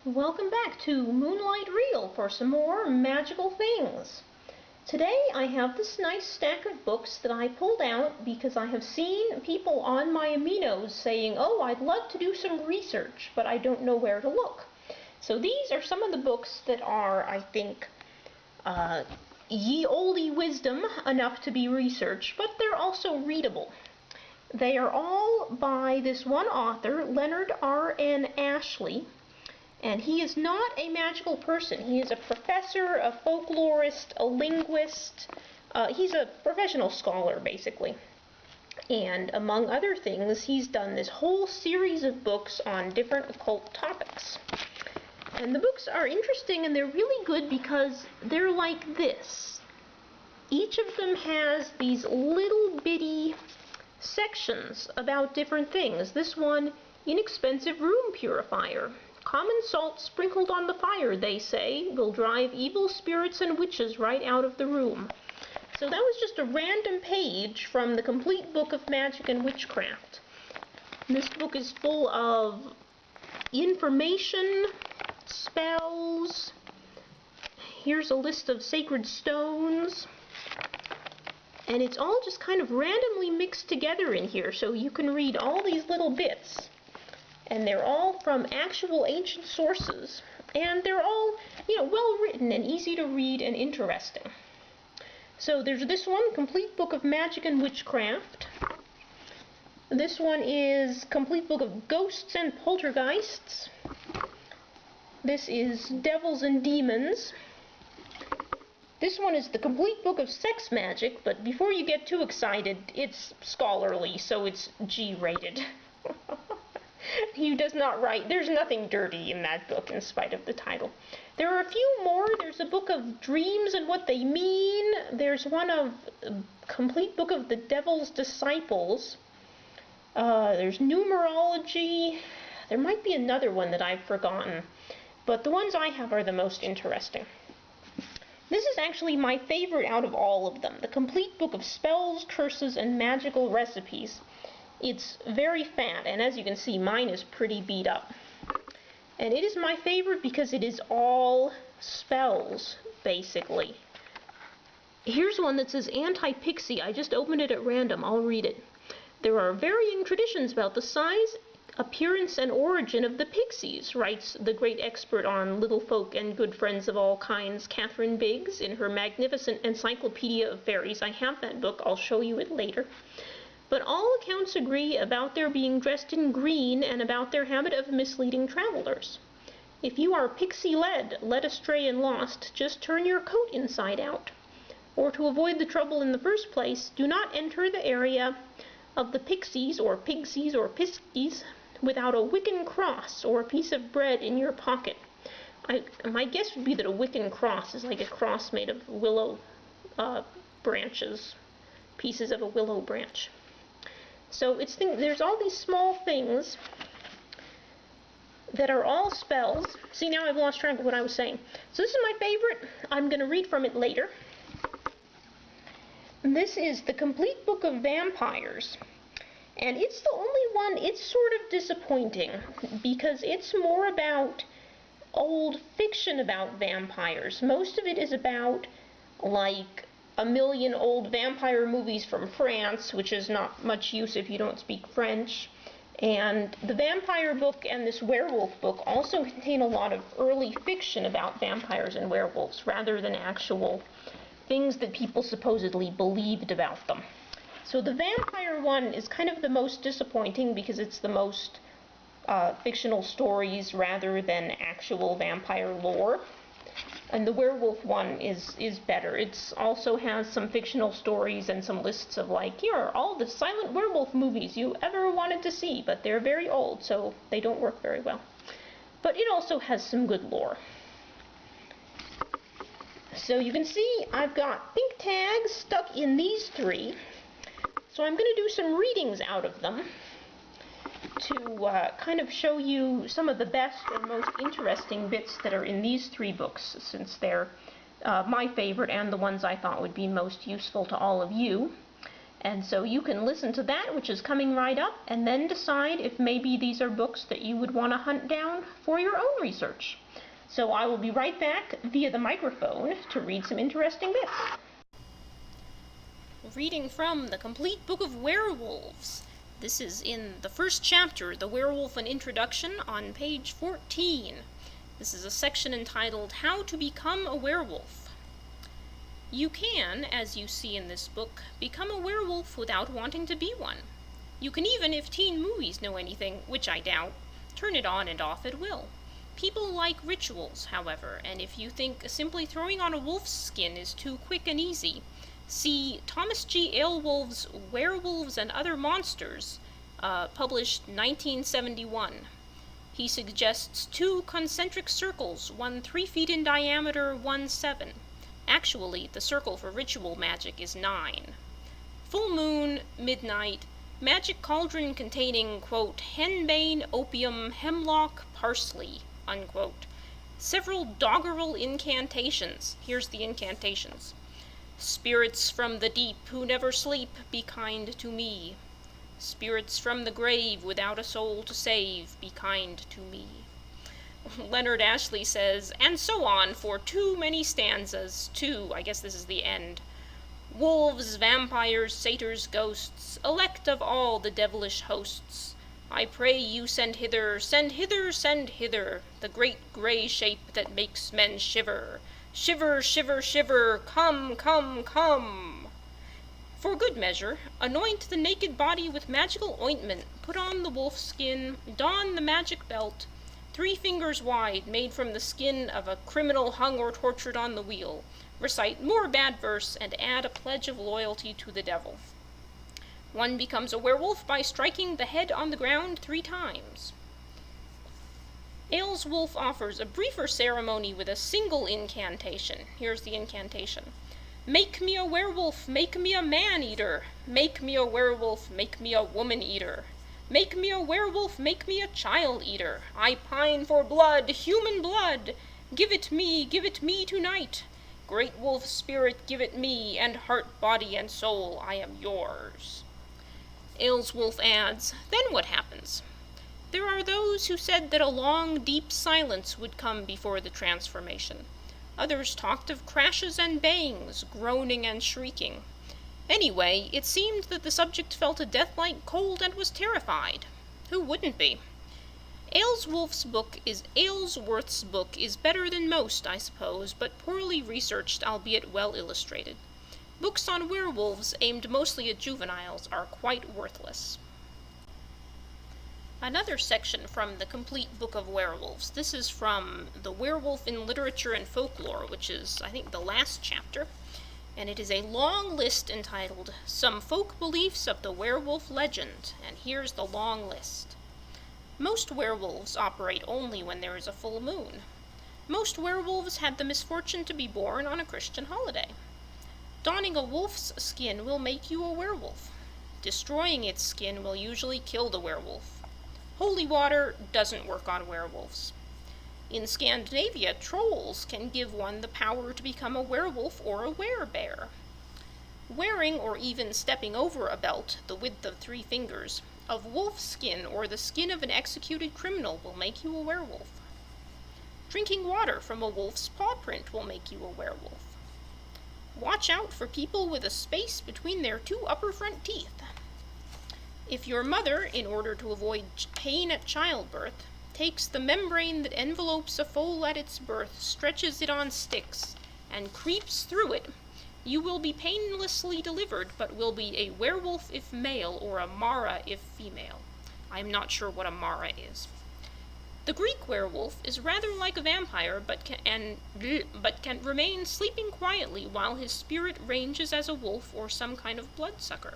Welcome back to Moonlight Reel for some more magical things. Today I have this nice stack of books that I pulled out because I have seen people on my aminos saying, oh, I'd love to do some research, but I don't know where to look. So these are some of the books that are, I think, ye olde wisdom enough to be researched, but they're also readable. They are all by this one author, Leonard RN Ashley. And he is not a magical person. He is a professor, a folklorist, a linguist. He's a professional scholar, basically. And among other things, he's done this whole series of books on different occult topics. And the books are interesting, and they're really good because they're like this. Each of them has these little bitty sections about different things. This one, inexpensive room purifier. Common salt sprinkled on the fire, they say, will drive evil spirits and witches right out of the room. So that was just a random page from the complete book of magic and witchcraft. This book is full of information, spells. Here's a list of sacred stones. And it's all just kind of randomly mixed together in here, so you can read all these little bits. And they're all from actual ancient sources, and they're all, well written and easy to read and interesting. So there's this one, Complete Book of Magic and Witchcraft. This one is Complete Book of Ghosts and Poltergeists. This is Devils and Demons. This one is the Complete Book of Sex Magic, but before you get too excited, it's scholarly, so it's G-rated. He does not write, there's nothing dirty in that book in spite of the title. There are a few more. There's a book of dreams and what they mean. There's one of Complete Book of the Devil's Disciples. There's numerology. There might be another one that I've forgotten, but the ones I have are the most interesting. This is actually my favorite out of all of them, the Complete Book of Spells, Curses, and Magical Recipes. It's very fat, and as you can see, mine is pretty beat up. And it is my favorite because it is all spells, basically. Here's one that says Anti-Pixie. I just opened it at random. I'll read it. There are varying traditions about the size, appearance, and origin of the pixies, writes the great expert on little folk and good friends of all kinds, Catherine Biggs, in her magnificent Encyclopedia of Fairies. I have that book. I'll show you it later. But all accounts agree about their being dressed in green and about their habit of misleading travelers. If you are pixie-led, led astray and lost, just turn your coat inside out. Or to avoid the trouble in the first place, do not enter the area of the pixies or pigsies or piskies without a Wiccan cross or a piece of bread in your pocket. My guess would be that a Wiccan cross is like a cross made of willow branches, pieces of a willow branch. So there's all these small things that are all spells. See, now I've lost track of what I was saying. So this is my favorite. I'm going to read from it later. This is the Complete Book of Vampires. And it's the only one, it's sort of disappointing because it's more about old fiction about vampires. Most of it is about, like, a million old vampire movies from France, which is not much use if you don't speak French. And the vampire book and this werewolf book also contain a lot of early fiction about vampires and werewolves, rather than actual things that people supposedly believed about them. So the vampire one is kind of the most disappointing because it's the most fictional stories rather than actual vampire lore. And the werewolf one is better. It also has some fictional stories and some lists of, like, here are all the silent werewolf movies you ever wanted to see, but they're very old, so they don't work very well. But it also has some good lore. So you can see I've got pink tags stuck in these three. So I'm going to do some readings out of them to kind of show you some of the best and most interesting bits that are in these three books, since they're my favorite and the ones I thought would be most useful to all of you. And so you can listen to that, which is coming right up, and then decide if maybe these are books that you would want to hunt down for your own research. So I will be right back via the microphone to read some interesting bits. Reading from the Complete Book of Werewolves. This is in the first chapter, The Werewolf An Introduction, on page 14. This is a section entitled, How to Become a Werewolf. You can, as you see in this book, become a werewolf without wanting to be one. You can even, if teen movies know anything, which I doubt, turn it on and off at will. People like rituals, however, and if you think simply throwing on a wolf's skin is too quick and easy, see Thomas G. Aylwolf's Werewolves and Other Monsters, published 1971. He suggests 2 concentric circles, one 3 feet in diameter, one 7. Actually, the circle for ritual magic is 9. Full moon, midnight, magic cauldron containing, quote, henbane, opium, hemlock, parsley, unquote. Several doggerel incantations. Here's the incantations. Spirits from the deep who never sleep, be kind to me. Spirits from the grave without a soul to save, be kind to me. Leonard Ashley says, and so on for too many stanzas, I guess this is the end. Wolves, vampires, satyrs, ghosts, elect of all the devilish hosts, I pray you send hither, send hither, send hither, the great grey shape that makes men shiver. Shiver, shiver, shiver, come, come, come. For good measure, anoint the naked body with magical ointment, put on the wolf skin, don the magic belt, 3 fingers wide, made from the skin of a criminal hung or tortured on the wheel. Recite more bad verse, and add a pledge of loyalty to the devil. One becomes a werewolf by striking the head on the ground 3 times. Aylwolf offers a briefer ceremony with a single incantation. Here's the incantation. Make me a werewolf, make me a man-eater. Make me a werewolf, make me a woman-eater. Make me a werewolf, make me a child-eater. I pine for blood, human blood. Give it me tonight. Great wolf spirit, give it me, and heart, body, and soul, I am yours. Aylwolf adds, then what happens? There are those who said that a long, deep silence would come before the transformation. Others talked of crashes and bangs, groaning and shrieking. Anyway, it seemed that the subject felt a death-like cold and was terrified. Who wouldn't be? Aylesworth's book is better than most, I suppose, but poorly researched, albeit well illustrated. Books on werewolves, aimed mostly at juveniles, are quite worthless. Another section from the Complete Book of Werewolves. This is from The Werewolf in Literature and Folklore, which is, I think, the last chapter. And it is a long list entitled, Some Folk Beliefs of the Werewolf Legend, and here's the long list. Most werewolves operate only when there is a full moon. Most werewolves had the misfortune to be born on a Christian holiday. Donning a wolf's skin will make you a werewolf. Destroying its skin will usually kill the werewolf. Holy water doesn't work on werewolves. In Scandinavia, trolls can give one the power to become a werewolf or a werebear. Wearing or even stepping over a belt, the width of 3 fingers, of wolf skin or the skin of an executed criminal will make you a werewolf. Drinking water from a wolf's paw print will make you a werewolf. Watch out for people with a space between their 2 upper front teeth. If your mother, in order to avoid pain at childbirth, takes the membrane that envelopes a foal at its birth, stretches it on sticks, and creeps through it, you will be painlessly delivered, but will be a werewolf if male, or a mara if female. I am not sure what a mara is. The Greek werewolf is rather like a vampire, but can remain sleeping quietly while his spirit ranges as a wolf or some kind of bloodsucker.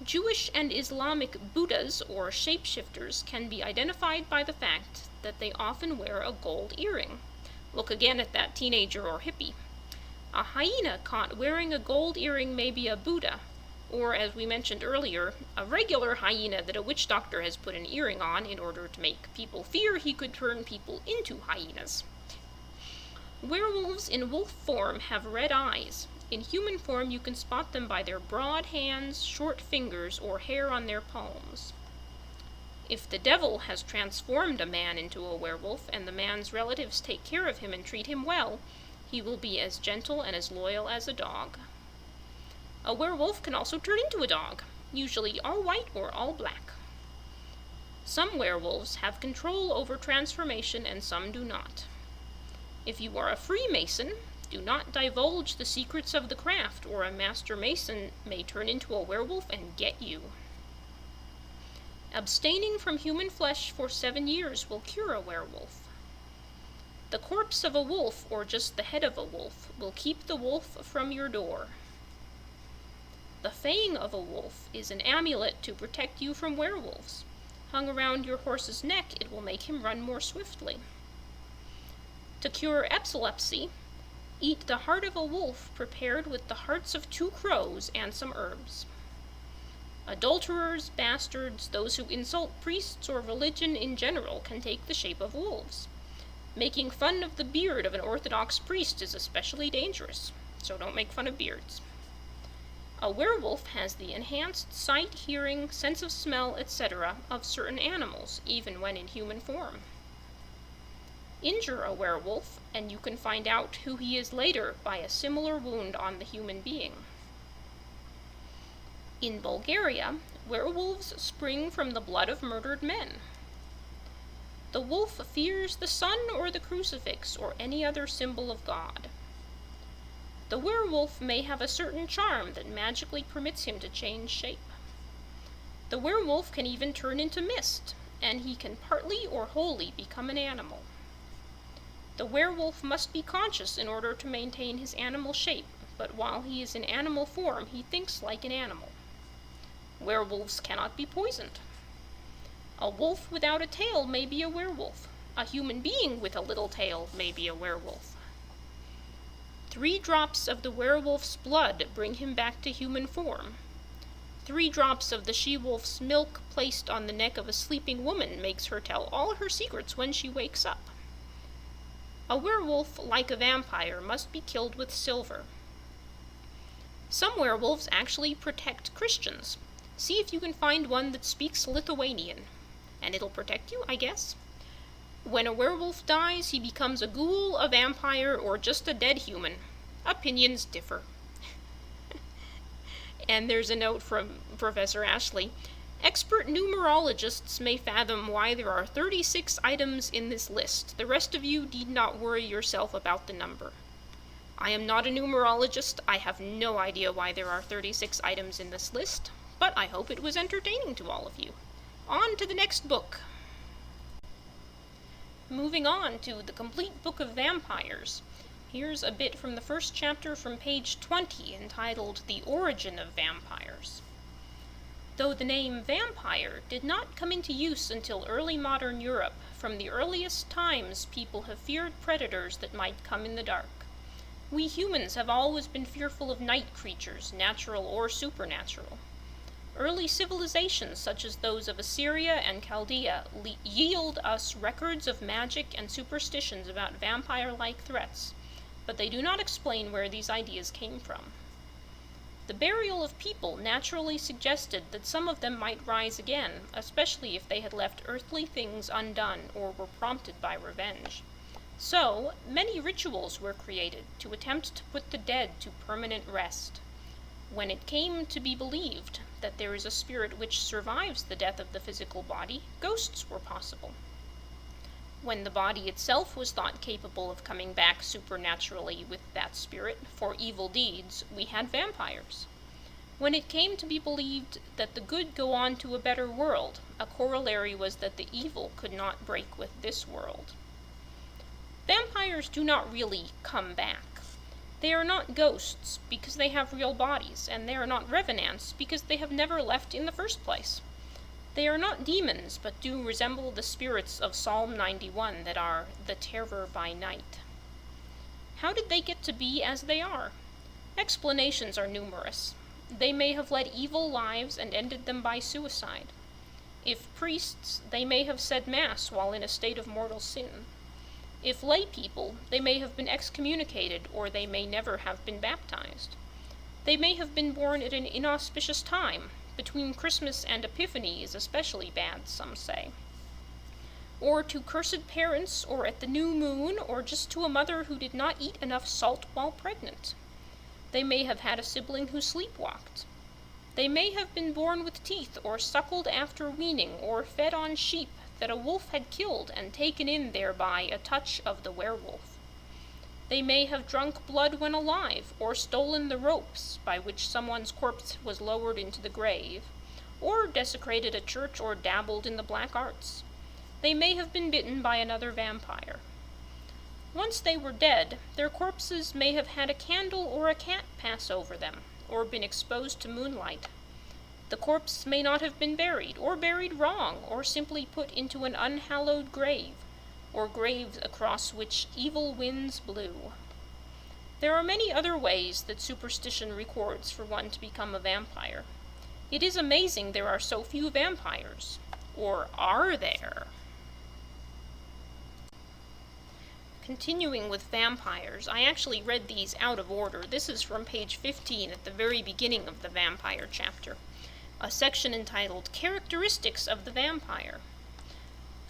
Jewish and Islamic Buddhas, or shapeshifters, can be identified by the fact that they often wear a gold earring. Look again at that teenager or hippie. A hyena caught wearing a gold earring may be a Buddha, or, as we mentioned earlier, a regular hyena that a witch doctor has put an earring on in order to make people fear he could turn people into hyenas. Werewolves in wolf form have red eyes. In human form, you can spot them by their broad hands, short fingers, or hair on their palms. If the devil has transformed a man into a werewolf, and the man's relatives take care of him and treat him well, he will be as gentle and as loyal as a dog. A werewolf can also turn into a dog, usually all white or all black. Some werewolves have control over transformation and some do not. If you are a Freemason, do not divulge the secrets of the craft, or a master mason may turn into a werewolf and get you. Abstaining from human flesh for 7 years will cure a werewolf. The corpse of a wolf, or just the head of a wolf, will keep the wolf from your door. The fang of a wolf is an amulet to protect you from werewolves. Hung around your horse's neck, it will make him run more swiftly. To cure epilepsy, eat the heart of a wolf prepared with the hearts of 2 crows and some herbs. Adulterers, bastards, those who insult priests or religion in general can take the shape of wolves. Making fun of the beard of an Orthodox priest is especially dangerous, so don't make fun of beards. A werewolf has the enhanced sight, hearing, sense of smell, etc. of certain animals, even when in human form. Injure a werewolf, and you can find out who he is later by a similar wound on the human being. In Bulgaria, werewolves spring from the blood of murdered men. The wolf fears the sun or the crucifix or any other symbol of God. The werewolf may have a certain charm that magically permits him to change shape. The werewolf can even turn into mist, and he can partly or wholly become an animal. The werewolf must be conscious in order to maintain his animal shape, but while he is in animal form, he thinks like an animal. Werewolves cannot be poisoned. A wolf without a tail may be a werewolf. A human being with a little tail may be a werewolf. 3 drops of the werewolf's blood bring him back to human form. 3 drops of the she-wolf's milk placed on the neck of a sleeping woman makes her tell all her secrets when she wakes up. A werewolf, like a vampire, must be killed with silver. Some werewolves actually protect Christians. See if you can find one that speaks Lithuanian, and it'll protect you, I guess. When a werewolf dies, he becomes a ghoul, a vampire, or just a dead human. Opinions differ. And there's a note from Professor Ashley. Expert numerologists may fathom why there are 36 items in this list. The rest of you need not worry yourself about the number. I am not a numerologist. I have no idea why there are 36 items in this list, but I hope it was entertaining to all of you. On to the next book. Moving on to the complete book of vampires. Here's a bit from the first chapter from page 20, entitled The Origin of Vampires. Though the name vampire did not come into use until early modern Europe, from the earliest times people have feared predators that might come in the dark. We humans have always been fearful of night creatures, natural or supernatural. Early civilizations, such as those of Assyria and Chaldea, yield us records of magic and superstitions about vampire-like threats, but they do not explain where these ideas came from. The burial of people naturally suggested that some of them might rise again, especially if they had left earthly things undone or were prompted by revenge. So, many rituals were created to attempt to put the dead to permanent rest. When it came to be believed that there is a spirit which survives the death of the physical body, ghosts were possible. When the body itself was thought capable of coming back supernaturally with that spirit for evil deeds, we had vampires. When it came to be believed that the good go on to a better world, a corollary was that the evil could not break with this world. Vampires do not really come back. They are not ghosts because they have real bodies, and they are not revenants because they have never left in the first place. They are not demons, but do resemble the spirits of Psalm 91 that are the terror by night. How did they get to be as they are? Explanations are numerous. They may have led evil lives and ended them by suicide. If priests, they may have said Mass while in a state of mortal sin. If lay people, they may have been excommunicated, or they may never have been baptized. They may have been born at an inauspicious time. Between Christmas and Epiphany is especially bad, some say. Or to cursed parents, or at the new moon, or just to a mother who did not eat enough salt while pregnant. They may have had a sibling who sleepwalked. They may have been born with teeth, or suckled after weaning, or fed on sheep that a wolf had killed and taken in thereby a touch of the werewolf. They may have drunk blood when alive, or stolen the ropes by which someone's corpse was lowered into the grave, or desecrated a church or dabbled in the black arts. They may have been bitten by another vampire. Once they were dead, their corpses may have had a candle or a cat pass over them, or been exposed to moonlight. The corpse may not have been buried, or buried wrong, or simply put into an unhallowed grave, or graves across which evil winds blew. There are many other ways that superstition records for one to become a vampire. It is amazing there are so few vampires. Or are there? Continuing with vampires, I actually read these out of order. This is from page 15 at the very beginning of the vampire chapter, a section entitled Characteristics of the Vampire.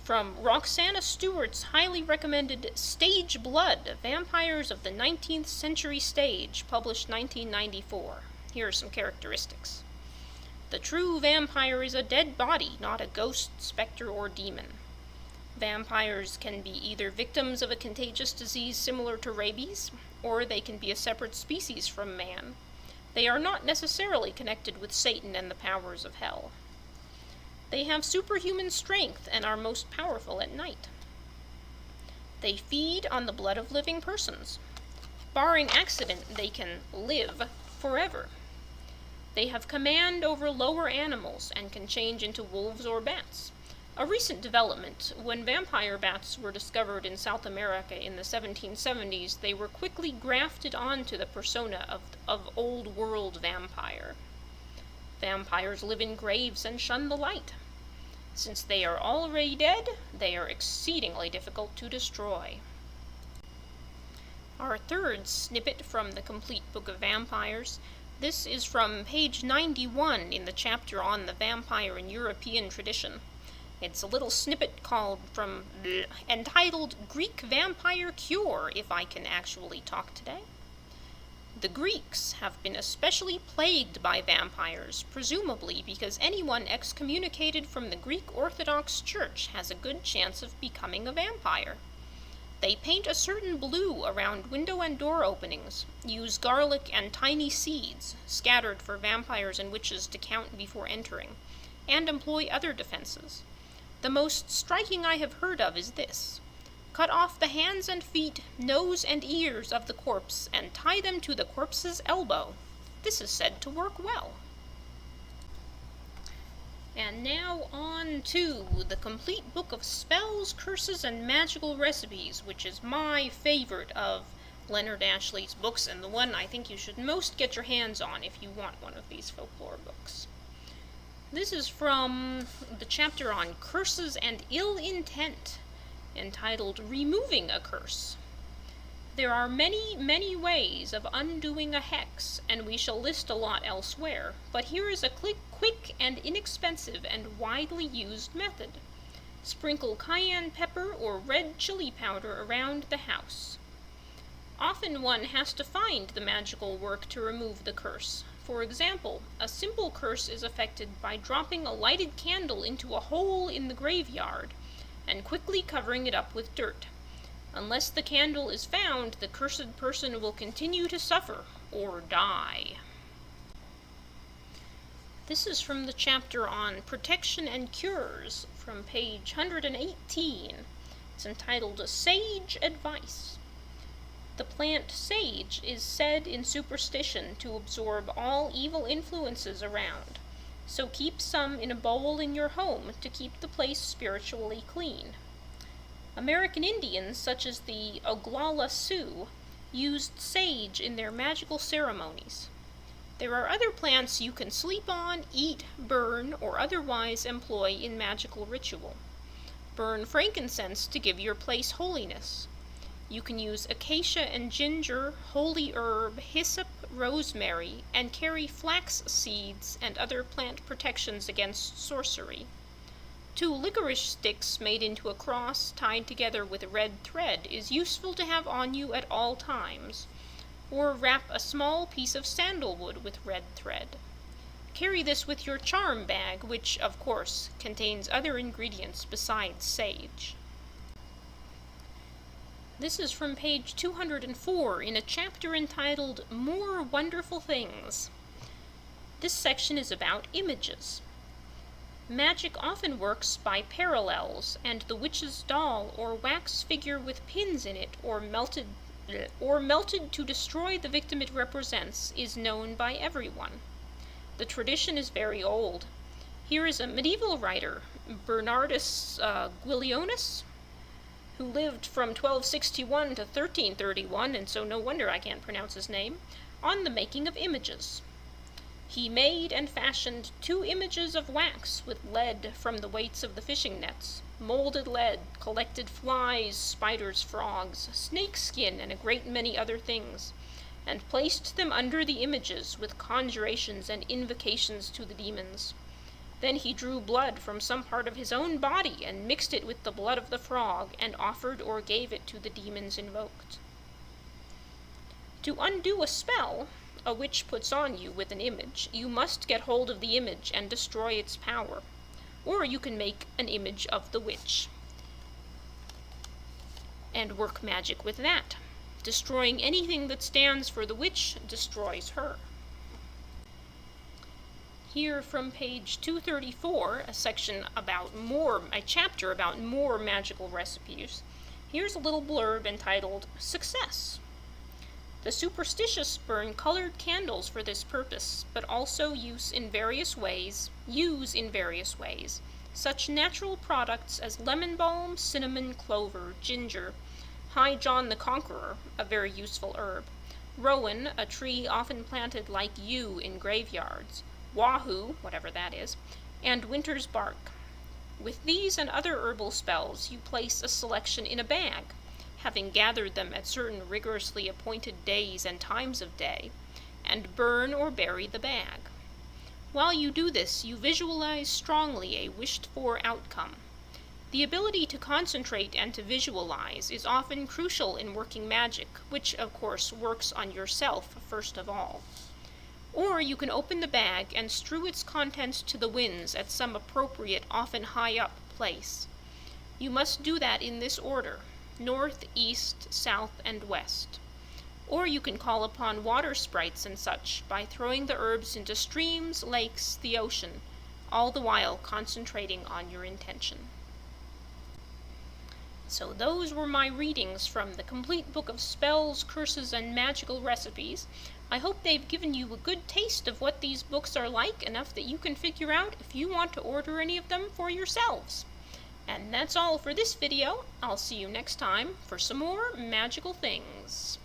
From Roxana Stewart's highly recommended Stage Blood, Vampires of the 19th Century Stage, published 1994. Here are some characteristics. The true vampire is a dead body, not a ghost, specter, or demon. Vampires can be either victims of a contagious disease similar to rabies, or they can be a separate species from man. They are not necessarily connected with Satan and the powers of hell. They have superhuman strength and are most powerful at night. They feed on the blood of living persons. Barring accident, they can live forever. They have command over lower animals and can change into wolves or bats. A recent development, when vampire bats were discovered in South America in the 1770s, they were quickly grafted onto the persona of old world vampire. Vampires live in graves and shun the light. Since they are already dead, they are exceedingly difficult to destroy. Our third snippet from the Complete Book of Vampires. This is from page 91 in the chapter on the vampire in European tradition. It's a little snippet entitled Greek Vampire Cure, if I can actually talk today. The Greeks have been especially plagued by vampires, presumably because anyone excommunicated from the Greek Orthodox Church has a good chance of becoming a vampire. They paint a certain blue around window and door openings, use garlic and tiny seeds, scattered for vampires and witches to count before entering, and employ other defenses. The most striking I have heard of is this. Cut off the hands and feet, nose and ears of the corpse, and tie them to the corpse's elbow. This is said to work well. And now on to the Complete Book of Spells, Curses, and Magical Recipes, which is my favorite of Leonard Ashley's books, and the one I think you should most get your hands on if you want one of these folklore books. This is from the chapter on Curses and Ill Intent, entitled Removing a Curse. There are many, many ways of undoing a hex, and we shall list a lot elsewhere, but here is a quick and inexpensive and widely used method. Sprinkle cayenne pepper or red chili powder around the house. Often one has to find the magical work to remove the curse. For example, a simple curse is affected by dropping a lighted candle into a hole in the graveyard and quickly covering it up with dirt. Unless the candle is found, the cursed person will continue to suffer or die. This is from the chapter on Protection and Cures, from page 118. It's entitled Sage Advice. The plant sage is said in superstition to absorb all evil influences around, so keep some in a bowl in your home to keep the place spiritually clean. American Indians, such as the Oglala Sioux, used sage in their magical ceremonies. There are other plants you can sleep on, eat, burn, or otherwise employ in magical ritual. Burn frankincense to give your place holiness. You can use acacia and ginger, holy herb, hyssop, rosemary, and carry flax seeds and other plant protections against sorcery. 2 licorice sticks made into a cross tied together with red thread is useful to have on you at all times, or wrap a small piece of sandalwood with red thread. Carry this with your charm bag, which, of course, contains other ingredients besides sage. This is from page 204 in a chapter entitled More Wonderful Things. This section is about images. Magic often works by parallels, and the witch's doll or wax figure with pins in it or melted to destroy the victim it represents is known by everyone. The tradition is very old. Here is a medieval writer, Bernardus Guilionis, who lived from 1261 to 1331, and so no wonder I can't pronounce his name, on the making of images. He made and fashioned 2 images of wax with lead from the weights of the fishing nets, molded lead, collected flies, spiders, frogs, snake skin, and a great many other things, and placed them under the images with conjurations and invocations to the demons. Then he drew blood from some part of his own body and mixed it with the blood of the frog and offered or gave it to the demons invoked. To undo a spell a witch puts on you with an image, you must get hold of the image and destroy its power, or you can make an image of the witch and work magic with that. Destroying anything that stands for the witch destroys her. Here from page 234, a chapter about more magical recipes, here's a little blurb entitled Success. The superstitious burn colored candles for this purpose, but also use in various ways such natural products as lemon balm, cinnamon, clover, ginger, High John the Conqueror, a very useful herb, rowan, a tree often planted like yew in graveyards, wahoo, whatever that is, and winter's bark. With these and other herbal spells, you place a selection in a bag, having gathered them at certain rigorously appointed days and times of day, and burn or bury the bag. While you do this, you visualize strongly a wished-for outcome. The ability to concentrate and to visualize is often crucial in working magic, which, of course, works on yourself first of all. Or you can open the bag and strew its contents to the winds at some appropriate, often high-up place. You must do that in this order: north, east, south, and west. Or you can call upon water sprites and such by throwing the herbs into streams, lakes, the ocean, all the while concentrating on your intention. So those were my readings from the complete book of spells, curses, and magical recipes. I hope they've given you a good taste of what these books are like, enough that you can figure out if you want to order any of them for yourselves. And that's all for this video. I'll see you next time for some more magical things.